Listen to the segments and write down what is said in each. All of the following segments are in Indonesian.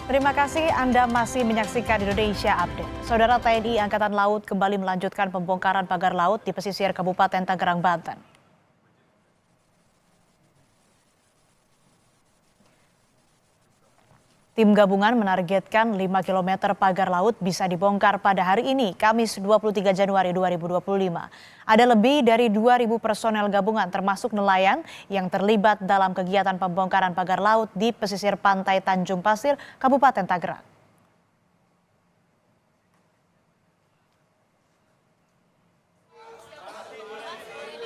Terima kasih Anda masih menyaksikan Indonesia Update. Saudara TNI Angkatan Laut kembali melanjutkan pembongkaran pagar laut di pesisir Kabupaten Tangerang, Banten. Tim gabungan menargetkan 5 km pagar laut bisa dibongkar pada hari ini, Kamis 23 Januari 2025. Ada lebih dari 2.000 personel gabungan termasuk nelayan yang terlibat dalam kegiatan pembongkaran pagar laut di pesisir pantai Tanjung Pasir, Kabupaten Tangerang.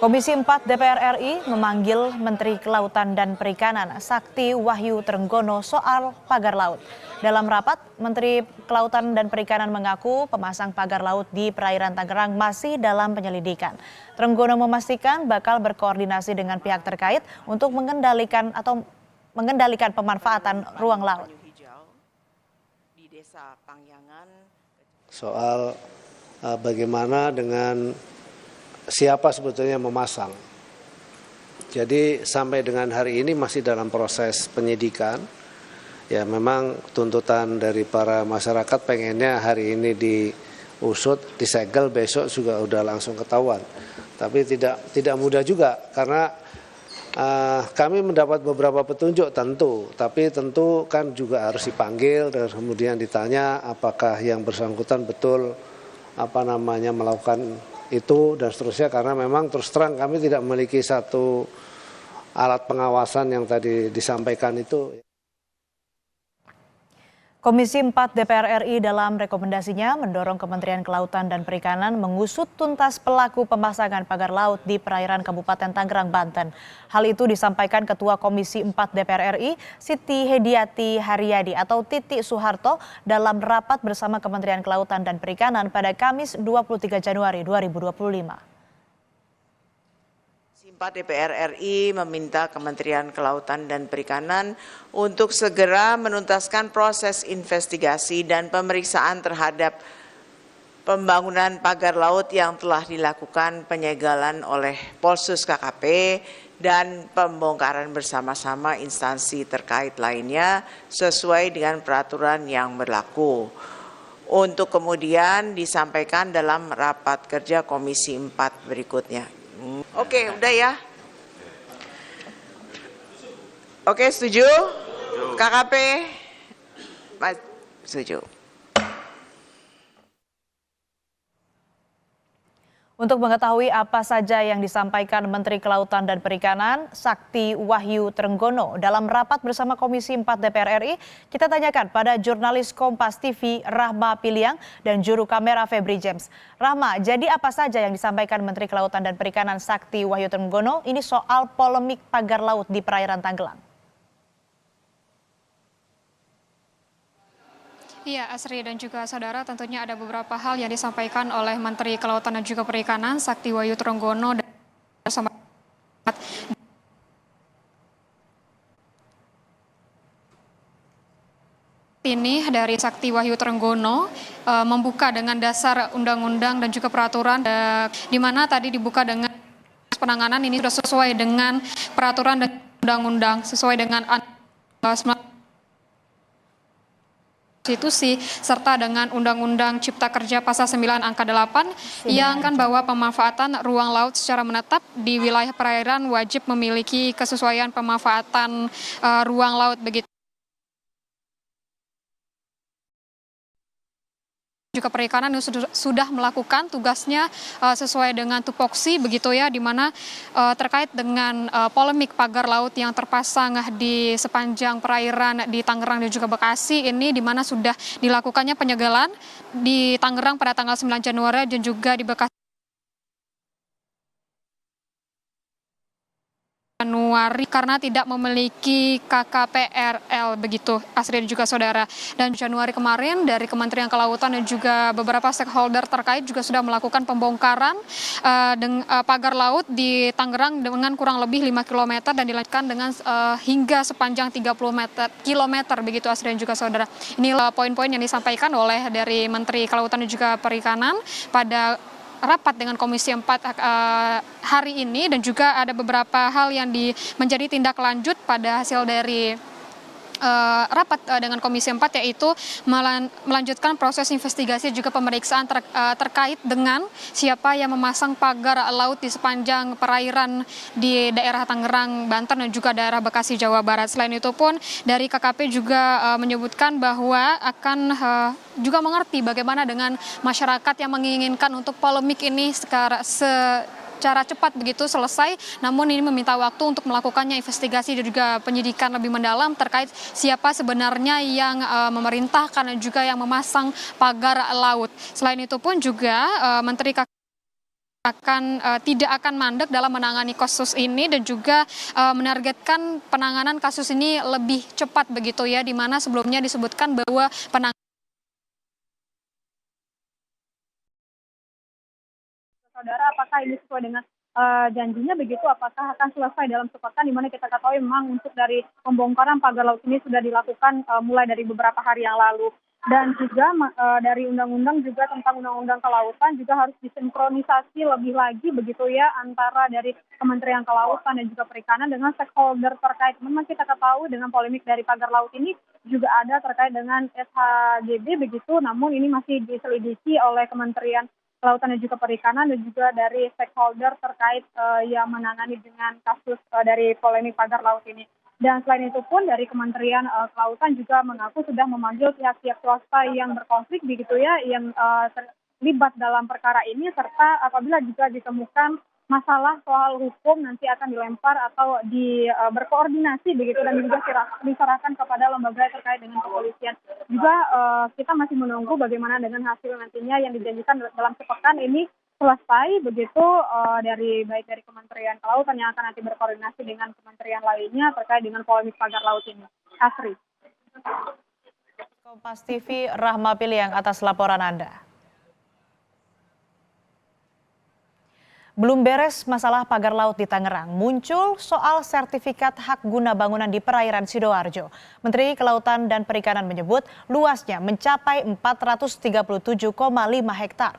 Komisi 4 DPR RI memanggil Menteri Kelautan dan Perikanan Sakti Wahyu Trenggono soal pagar laut. Dalam rapat, Menteri Kelautan dan Perikanan mengaku pemasang pagar laut di perairan Tangerang masih dalam penyelidikan. Trenggono memastikan bakal berkoordinasi dengan pihak terkait untuk mengendalikan pemanfaatan ruang laut. Soal bagaimana dengan siapa sebetulnya memasang. Jadi sampai dengan hari ini masih dalam proses penyidikan. Ya memang tuntutan dari para masyarakat pengennya hari ini diusut, disegel, besok juga udah langsung ketahuan. Tapi tidak mudah juga karena kami mendapat beberapa petunjuk tapi tentu kan juga harus dipanggil dan kemudian ditanya apakah yang bersangkutan betul melakukan itu dan seterusnya, karena memang terus terang kami tidak memiliki satu alat pengawasan yang tadi disampaikan itu. Komisi 4 DPR RI dalam rekomendasinya mendorong Kementerian Kelautan dan Perikanan mengusut tuntas pelaku pemasangan pagar laut di perairan Kabupaten Tangerang, Banten. Hal itu disampaikan Ketua Komisi 4 DPR RI, Siti Hediati Haryadi atau Titi Soeharto dalam rapat bersama Kementerian Kelautan dan Perikanan pada Kamis 23 Januari 2025. 4 DPR RI meminta Kementerian Kelautan dan Perikanan untuk segera menuntaskan proses investigasi dan pemeriksaan terhadap pembangunan pagar laut yang telah dilakukan penyegalan oleh Polsus KKP dan pembongkaran bersama-sama instansi terkait lainnya sesuai dengan peraturan yang berlaku. Untuk kemudian disampaikan dalam rapat kerja Komisi 4 berikutnya. Oke, udah ya. Oke, setuju? KKP? Setuju. Untuk mengetahui apa saja yang disampaikan Menteri Kelautan dan Perikanan Sakti Wahyu Trenggono dalam rapat bersama Komisi 4 DPR RI, kita tanyakan pada jurnalis Kompas TV Rahma Piliang dan juru kamera Febri James. Rahma, jadi apa saja yang disampaikan Menteri Kelautan dan Perikanan Sakti Wahyu Trenggono ini soal polemik pagar laut di perairan Tangerang? Iya, Asri dan juga saudara, tentunya ada beberapa hal yang disampaikan oleh Menteri Kelautan dan juga Perikanan Sakti Wahyu Trenggono dan bersama ini dari Sakti Wahyu Trenggono membuka dengan dasar undang-undang dan juga peraturan di mana tadi dibuka dengan penanganan ini sudah sesuai dengan peraturan dan undang-undang sesuai dengan konstitusi serta dengan Undang-Undang Cipta Kerja Pasal 9 Angka 8 yang kan bahwa pemanfaatan ruang laut secara menetap di wilayah perairan wajib memiliki kesesuaian pemanfaatan ruang laut begitu. Juga Perikanan sudah melakukan tugasnya sesuai dengan tupoksi begitu ya, di mana terkait dengan polemik pagar laut yang terpasang di sepanjang perairan di Tangerang dan juga Bekasi ini, di mana sudah dilakukannya penyegelan di Tangerang pada tanggal 9 Januari dan juga di Bekasi Januari karena tidak memiliki KKPRL begitu, Asri dan juga saudara. Dan Januari kemarin dari Kementerian Kelautan dan juga beberapa stakeholder terkait juga sudah melakukan pembongkaran pagar laut di Tangerang dengan kurang lebih 5 km dan dilanjutkan dengan hingga sepanjang 30 km begitu, Asri dan juga saudara. Inilah poin-poin yang disampaikan oleh dari Menteri Kelautan dan juga Perikanan pada rapat dengan Komisi 4 hari ini, dan juga ada beberapa hal yang menjadi tindak lanjut pada hasil dari rapat dengan Komisi 4, yaitu melanjutkan proses investigasi juga pemeriksaan terkait dengan siapa yang memasang pagar laut di sepanjang perairan di daerah Tangerang, Banten dan juga daerah Bekasi, Jawa Barat. Selain itu pun dari KKP juga menyebutkan bahwa akan juga mengerti bagaimana dengan masyarakat yang menginginkan untuk polemik ini secara cepat begitu selesai, namun ini meminta waktu untuk melakukannya investigasi dan juga penyidikan lebih mendalam terkait siapa sebenarnya yang memerintahkan dan juga yang memasang pagar laut. Selain itu pun juga Menteri tidak akan mandek dalam menangani kasus ini dan juga menargetkan penanganan kasus ini lebih cepat begitu ya, di mana sebelumnya disebutkan bahwa Saudara, apakah ini sesuai dengan janjinya begitu? Apakah akan selesai dalam sepekan, di mana kita ketahui memang untuk dari pembongkaran pagar laut ini sudah dilakukan mulai dari beberapa hari yang lalu. Dan juga dari undang-undang juga tentang undang-undang kelautan juga harus disinkronisasi lebih lagi begitu ya, antara dari Kementerian Kelautan dan juga Perikanan dengan stakeholder terkait. Memang kita ketahui dengan polemik dari pagar laut ini juga ada terkait dengan SHGB begitu, namun ini masih diselidiki oleh Kementerian Kelautan dan juga Perikanan dan juga dari stakeholder terkait yang menangani dengan kasus dari polemik pagar laut ini. Dan selain itu pun dari Kementerian Kelautan juga mengaku sudah memanggil pihak-pihak swasta yang berkonflik begitu ya, yang terlibat dalam perkara ini, serta apabila juga ditemukan masalah soal hukum nanti akan dilempar atau berkoordinasi begitu dan juga diserahkan kepada lembaga terkait dengan kepolisian. Juga kita masih menunggu bagaimana dengan hasil nantinya yang dijanjikan dalam sepekan ini selesai begitu, baik dari Kementerian Kelautan yang akan nanti berkoordinasi dengan kementerian lainnya terkait dengan polemik pagar laut ini. Asri. Kompas TV, Rahma Piliang atas laporan Anda. Belum beres masalah pagar laut di Tangerang, muncul soal sertifikat hak guna bangunan di perairan Sidoarjo. Menteri Kelautan dan Perikanan menyebut luasnya mencapai 437,5 hektar.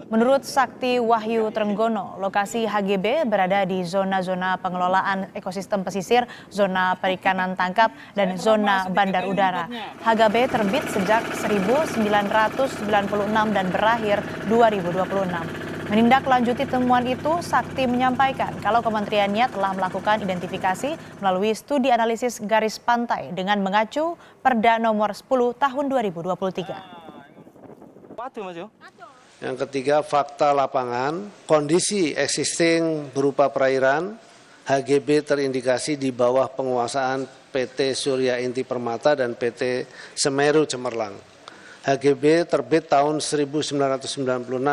Menurut Sakti Wahyu Trenggono, lokasi HGB berada di zona-zona pengelolaan ekosistem pesisir, zona perikanan tangkap, dan zona bandar udara. HGB terbit sejak 1996 dan berakhir 2026. Menindaklanjuti temuan itu, Sakti menyampaikan kalau kementeriannya telah melakukan identifikasi melalui studi analisis garis pantai dengan mengacu Perda nomor 10 tahun 2023. Yang ketiga, fakta lapangan, kondisi existing berupa perairan, HGB terindikasi di bawah penguasaan PT Surya Inti Permata dan PT Semeru Cemerlang. HGB terbit tahun 1996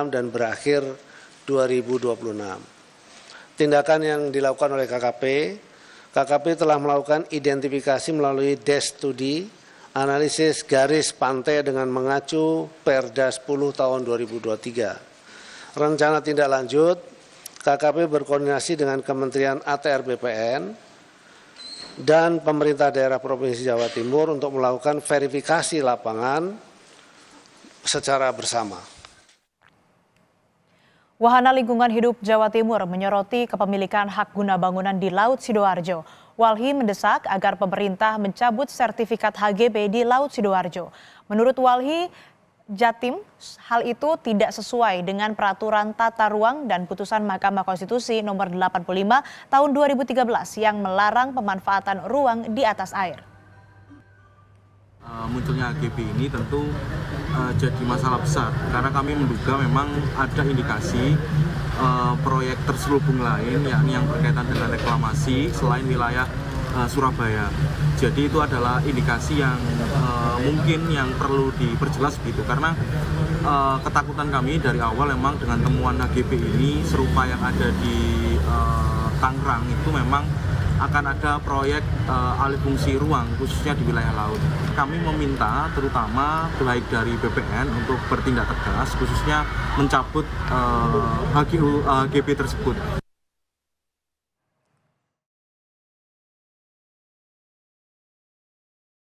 dan berakhir 2026. Tindakan yang dilakukan oleh KKP telah melakukan identifikasi melalui desk studi, analisis garis pantai dengan mengacu Perda 10 tahun 2023. Rencana tindak lanjut, KKP berkoordinasi dengan Kementerian ATR BPN dan pemerintah daerah Provinsi Jawa Timur untuk melakukan verifikasi lapangan secara bersama. Wahana Lingkungan Hidup Jawa Timur menyoroti kepemilikan hak guna bangunan di Laut Sidoarjo. Walhi mendesak agar pemerintah mencabut sertifikat HGB di Laut Sidoarjo. Menurut Walhi, Jatim, hal itu tidak sesuai dengan peraturan tata ruang dan putusan Mahkamah Konstitusi nomor 85 tahun 2013 yang melarang pemanfaatan ruang di atas air. Munculnya HGB ini tentu jadi masalah besar karena kami menduga memang ada indikasi proyek terselubung lain yakni yang berkaitan dengan reklamasi selain wilayah Surabaya. Jadi itu adalah indikasi yang mungkin yang perlu diperjelas begitu karena ketakutan kami dari awal memang dengan temuan HGB ini serupa yang ada di Tangerang itu memang akan ada proyek alih fungsi ruang khususnya di wilayah laut. Kami meminta terutama baik dari BPN untuk bertindak tegas khususnya mencabut HGB tersebut.